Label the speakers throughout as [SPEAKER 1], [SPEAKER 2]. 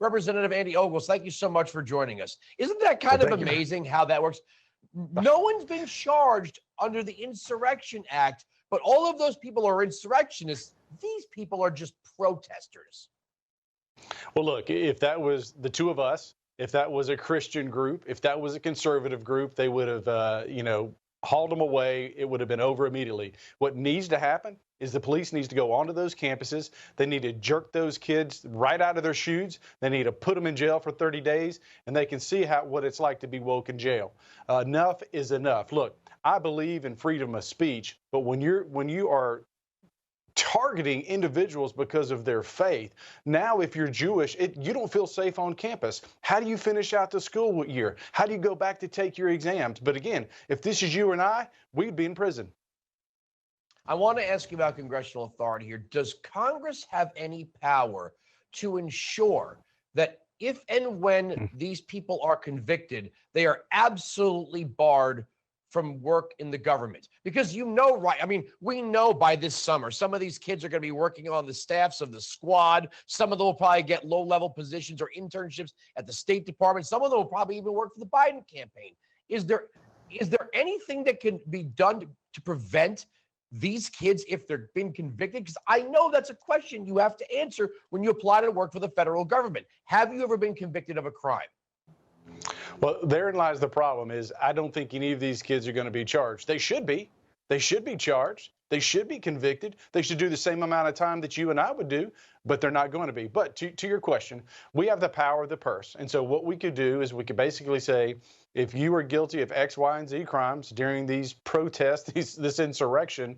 [SPEAKER 1] Representative Andy Ogles, thank you so much for joining us. Isn't that kind of amazing how that works? No one's been charged under the Insurrection Act, but all of those people are insurrectionists. These people are just protesters.
[SPEAKER 2] Well, look, if that was the two of us, if that was a Christian group, if that was a conservative group, they would have, hauled them away. It would have been over immediately. What needs to happen is the police needs to go onto those campuses. They need to jerk those kids right out of their shoes. They need to put them in jail for 30 days, and they can see what it's like to be woke in jail. Enough is enough. Look, I believe in freedom of speech, but when you are targeting individuals because of their faith. Now, if you're Jewish, you don't feel safe on campus. How do you finish out the school year? How do you go back to take your exams? But again, if this is you and I, we'd be in prison.
[SPEAKER 1] I want to ask you about congressional authority here. Does Congress have any power to ensure that if and when these people are convicted, they are absolutely barred from work in the government? Because right? I mean, we know by this summer, some of these kids are going to be working on the staffs of the squad. Some of them will probably get low-level positions or internships at the State Department. Some of them will probably even work for the Biden campaign. Is there anything that can be done to prevent these kids if they've been convicted? Because I know that's a question you have to answer when you apply to work for the federal government. Have you ever been convicted of a crime?
[SPEAKER 2] Well, therein lies the problem is I don't think any of these kids are going to be charged. They should be. They should be charged. They should be convicted. They should do the same amount of time that you and I would do, but they're not going to be. But to your question, we have the power of the purse. And so what we could do is we could basically say, if you are guilty of X, Y, and Z crimes during these protests, this insurrection,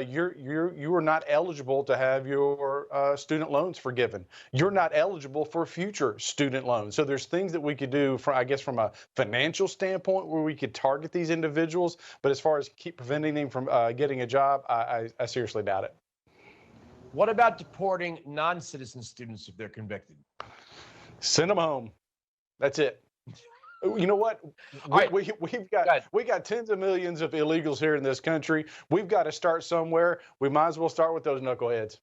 [SPEAKER 2] you are not eligible to have your student loans forgiven. You're not eligible for future student loans. So there's things that we could do, from a financial standpoint, where we could target these individuals. But as far as keep preventing them from getting a job, I seriously doubt it.
[SPEAKER 1] What about deporting non-citizen students if they're convicted?
[SPEAKER 2] Send them home. That's it. You know what? We got tens of millions of illegals here in this country. We've got to start somewhere. We might as well start with those knuckleheads.